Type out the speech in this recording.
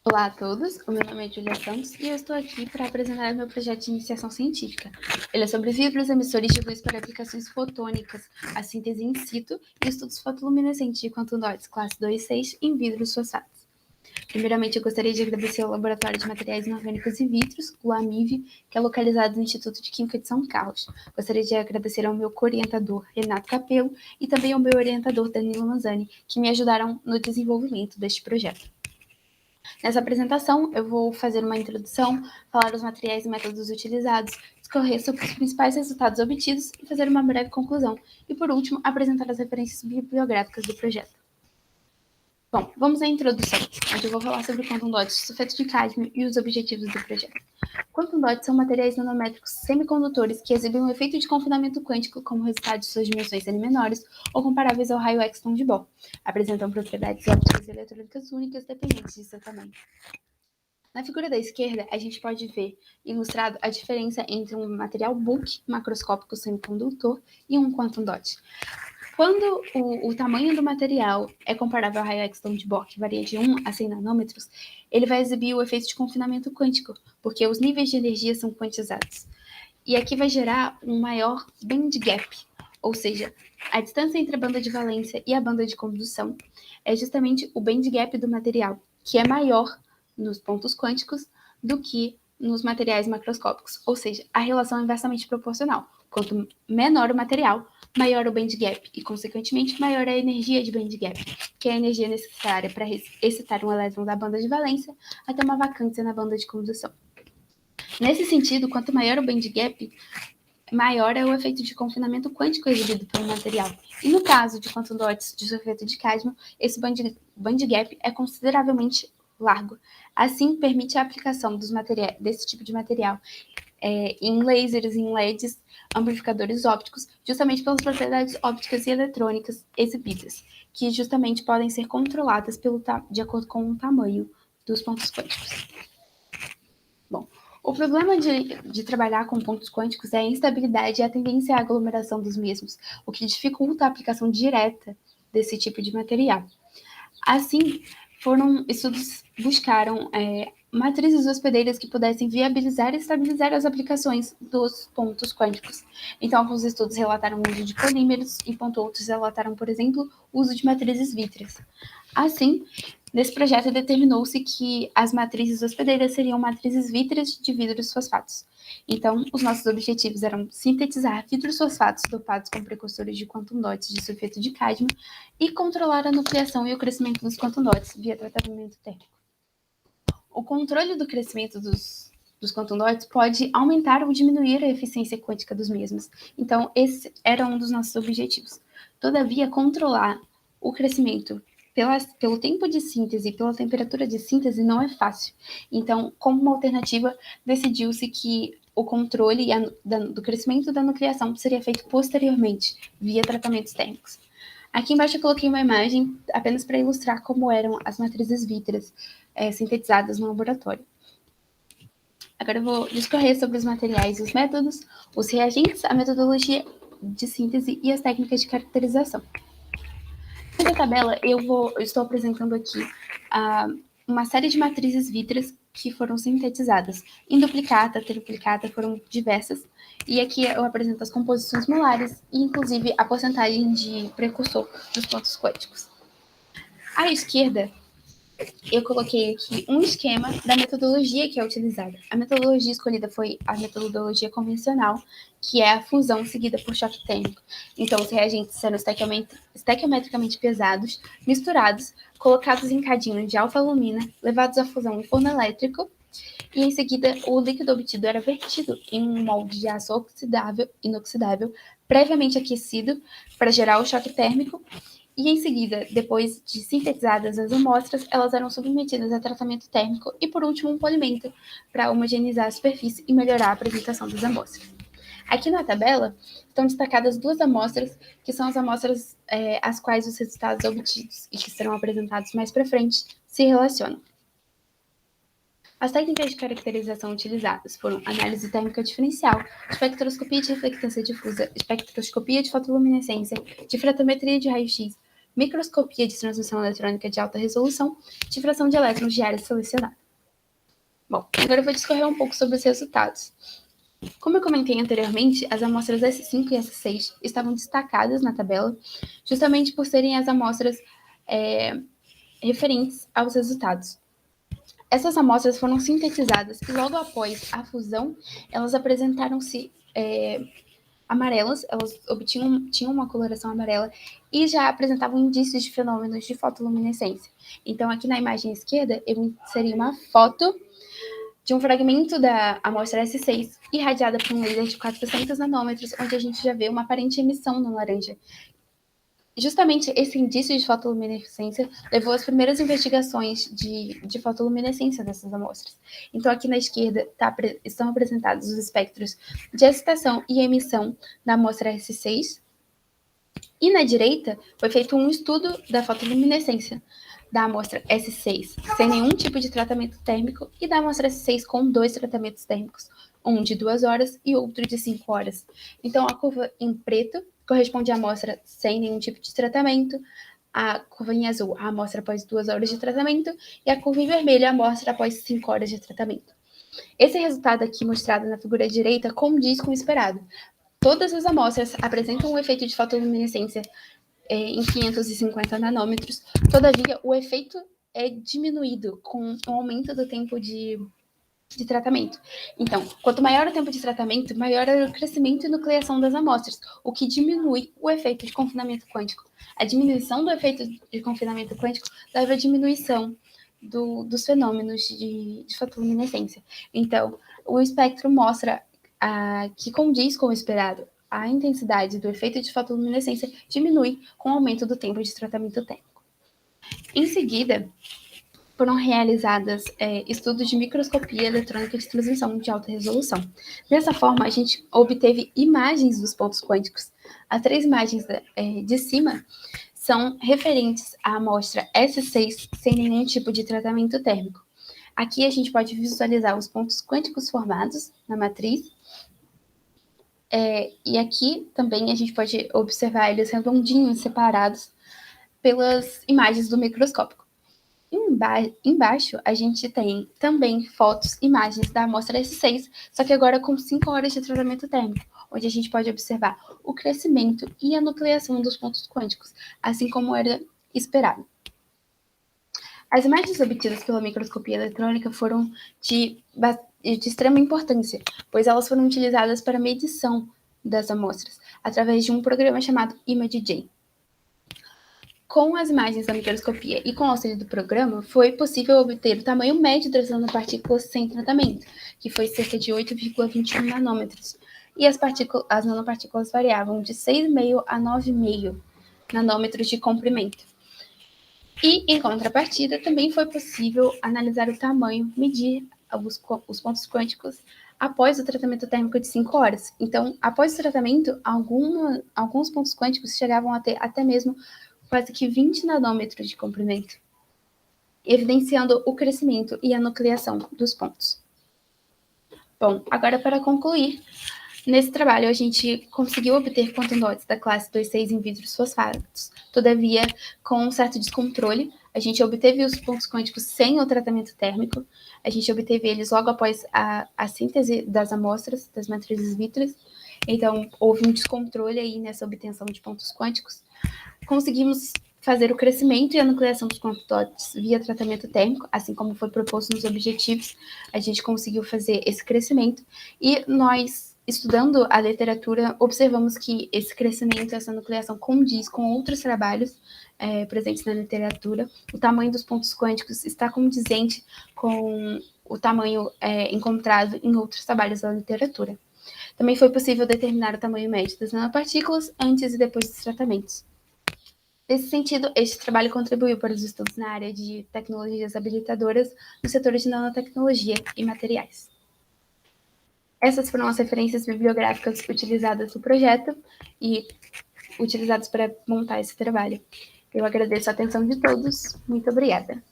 Olá a todos, o meu nome é Julia Santos e eu estou aqui para apresentar meu projeto de iniciação científica. Ele é sobre vidros emissores de luz para aplicações fotônicas, a síntese in situ e estudos fotoluminescentes de quantum dots classe 2.6 em vidros fosfatos. Primeiramente, eu gostaria de agradecer ao Laboratório de Materiais Inorgânicos e Vidros, o AMIV, que é localizado no Instituto de Química de São Carlos. Gostaria de agradecer ao meu co-orientador, Renato Capello, e também ao meu orientador, Danilo Manzani, que me ajudaram no desenvolvimento deste projeto. Nessa apresentação, eu vou fazer uma introdução, falar dos materiais e métodos utilizados, discorrer sobre os principais resultados obtidos e fazer uma breve conclusão. E, por último, apresentar as referências bibliográficas do projeto. Bom, vamos à introdução, onde eu vou falar sobre quantum dots, sulfeto de cádmio e os objetivos do projeto. Quantum dots são materiais nanométricos semicondutores que exibem um efeito de confinamento quântico como resultado de suas dimensões serem menores ou comparáveis ao raio X de Bohr. Apresentam propriedades ópticas e eletrônicas únicas dependentes de seu tamanho. Na figura da esquerda, a gente pode ver ilustrado a diferença entre um material bulk macroscópico semicondutor e um quantum dot. Quando o tamanho do material é comparável ao raio X de Bohr, que varia de 1 a 100 nanômetros, ele vai exibir o efeito de confinamento quântico, porque os níveis de energia são quantizados. E aqui vai gerar um maior band gap, ou seja, a distância entre a banda de valência e a banda de condução é justamente o band gap do material, que é maior nos pontos quânticos do que nos materiais macroscópicos, ou seja, a relação é inversamente proporcional. Quanto menor o material, maior o band gap e, consequentemente, maior a energia de band gap, que é a energia necessária para excitar um elétron da banda de valência até uma vacância na banda de condução. Nesse sentido, quanto maior o band gap, maior é o efeito de confinamento quântico exibido pelo material. E no caso de quantum dots de sulfeto de cádmio, esse band gap é consideravelmente largo. Assim, permite a aplicação desse tipo de material em lasers, em LEDs, amplificadores ópticos, justamente pelas propriedades ópticas e eletrônicas exibidas, que justamente podem ser controladas de acordo com o tamanho dos pontos quânticos. Bom, o problema de trabalhar com pontos quânticos é a instabilidade e a tendência à aglomeração dos mesmos, o que dificulta a aplicação direta desse tipo de material. Assim, estudos buscaram matrizes hospedeiras que pudessem viabilizar e estabilizar as aplicações dos pontos quânticos. Então, alguns estudos relataram o uso de polímeros, enquanto outros relataram, por exemplo, o uso de matrizes vítreas. Assim, nesse projeto determinou-se que as matrizes hospedeiras seriam matrizes vítreas de vidros fosfatos. Então, os nossos objetivos eram sintetizar vidros fosfatos dopados com precursores de quantum dots de sulfeto de cádmio e controlar a nucleação e o crescimento dos quantum dots via tratamento térmico. O controle do crescimento dos quantum dots pode aumentar ou diminuir a eficiência quântica dos mesmos. Então, esse era um dos nossos objetivos. Todavia, controlar o crescimento pelo tempo de síntese e pela temperatura de síntese não é fácil. Então, como uma alternativa, decidiu-se que o controle do crescimento da nucleação seria feito posteriormente, via tratamentos térmicos. Aqui embaixo eu coloquei uma imagem apenas para ilustrar como eram as matrizes vítreas sintetizadas no laboratório. Agora eu vou discorrer sobre os materiais e os métodos, os reagentes, a metodologia de síntese e as técnicas de caracterização. Nessa tabela, eu estou apresentando aqui uma série de matrizes vítreas que foram sintetizadas. Em duplicata, triplicata, foram diversas. E aqui eu apresento as composições molares e, inclusive, a porcentagem de precursor dos pontos quânticos. À esquerda, eu coloquei aqui um esquema da metodologia que é utilizada. A metodologia escolhida foi a metodologia convencional, que é a fusão seguida por choque térmico. Então, os reagentes serão estequiometricamente pesados, misturados, colocados em cadinhos de alfa-alumina, levados à fusão em forno elétrico, e em seguida o líquido obtido era vertido em um molde de aço inoxidável, previamente aquecido para gerar o choque térmico. E em seguida, depois de sintetizadas as amostras, elas eram submetidas a tratamento térmico e, por último, um polimento para homogeneizar a superfície e melhorar a apresentação das amostras. Aqui na tabela estão destacadas duas amostras, que são as amostras às quais os resultados obtidos e que serão apresentados mais para frente se relacionam. As técnicas de caracterização utilizadas foram análise térmica diferencial, espectroscopia de reflectância difusa, espectroscopia de fotoluminescência, difratometria de raio-x, microscopia de transmissão eletrônica de alta resolução, difração de elétrons de área selecionada. Bom, agora eu vou discorrer um pouco sobre os resultados. Como eu comentei anteriormente, as amostras S5 e S6 estavam destacadas na tabela, justamente por serem as amostras referentes aos resultados. Essas amostras foram sintetizadas e logo após a fusão, elas apresentaram-se amarelas, elas tinham uma coloração amarela e já apresentavam indícios de fenômenos de fotoluminescência. Então, aqui na imagem esquerda, eu inseri uma foto de um fragmento da amostra S6 irradiada por um laser de 400 nanômetros, onde a gente já vê uma aparente emissão no laranja. Justamente esse indício de fotoluminescência levou às primeiras investigações de fotoluminescência dessas amostras. Então, aqui na esquerda estão apresentados os espectros de excitação e emissão da amostra S6, e na direita foi feito um estudo da fotoluminescência da amostra S6 sem nenhum tipo de tratamento térmico e da amostra S6 com 2 tratamentos térmicos, um de 2 horas e outro de 5 horas. Então, a curva em preto corresponde à amostra sem nenhum tipo de tratamento, a curva em azul, a amostra após 2 horas de tratamento, e a curva em vermelho, a amostra após 5 horas de tratamento. Esse resultado aqui mostrado na figura direita condiz com o esperado. Todas as amostras apresentam um efeito de fotoluminescência em 550 nanômetros, todavia o efeito é diminuído com o aumento do tempo de tratamento. Então, quanto maior o tempo de tratamento, maior é o crescimento e nucleação das amostras, o que diminui o efeito de confinamento quântico. A diminuição do efeito de confinamento quântico leva à diminuição dos fenômenos de fotoluminescência. Então, o espectro mostra que condiz com o esperado. A intensidade do efeito de fotoluminescência diminui com o aumento do tempo de tratamento térmico. Em seguida, foram realizadas estudos de microscopia eletrônica de transmissão de alta resolução. Dessa forma, a gente obteve imagens dos pontos quânticos. As 3 imagens de cima são referentes à amostra S6 sem nenhum tipo de tratamento térmico. Aqui a gente pode visualizar os pontos quânticos formados na matriz, e aqui também a gente pode observar eles redondinhos, separados pelas imagens do microscópio. Embaixo, a gente tem também fotos, imagens da amostra S6, só que agora com 5 horas de tratamento térmico, onde a gente pode observar o crescimento e a nucleação dos pontos quânticos, assim como era esperado. As imagens obtidas pela microscopia eletrônica foram de extrema importância, pois elas foram utilizadas para medição das amostras, através de um programa chamado ImageJ. Com as imagens da microscopia e com o auxílio do programa, foi possível obter o tamanho médio das nanopartículas sem tratamento, que foi cerca de 8,21 nanômetros, e as nanopartículas variavam de 6,5 a 9,5 nanômetros de comprimento. E, em contrapartida, também foi possível analisar o tamanho, medir os pontos quânticos após o tratamento térmico de 5 horas. Então, após o tratamento, alguns pontos quânticos chegavam a ter até mesmo quase que 20 nanômetros de comprimento, evidenciando o crescimento e a nucleação dos pontos. Bom, agora para concluir, nesse trabalho a gente conseguiu obter quantum dots da classe 2,6 em vidros fosfatos, todavia com um certo descontrole. A gente obteve os pontos quânticos sem o tratamento térmico, a gente obteve eles logo após a síntese das amostras, das matrizes vítreas, então houve um descontrole aí nessa obtenção de pontos quânticos. Conseguimos fazer o crescimento e a nucleação dos quantum dots via tratamento térmico, assim como foi proposto nos objetivos, a gente conseguiu fazer esse crescimento, e nós, estudando a literatura, observamos que esse crescimento, essa nucleação condiz com outros trabalhos presentes na literatura. O tamanho dos pontos quânticos está condizente com o tamanho encontrado em outros trabalhos da literatura. Também foi possível determinar o tamanho médio das nanopartículas antes e depois dos tratamentos. Nesse sentido, este trabalho contribuiu para os estudos na área de tecnologias habilitadoras no setor de nanotecnologia e materiais. Essas foram as referências bibliográficas utilizadas no projeto e utilizadas para montar esse trabalho. Eu agradeço a atenção de todos. Muito obrigada.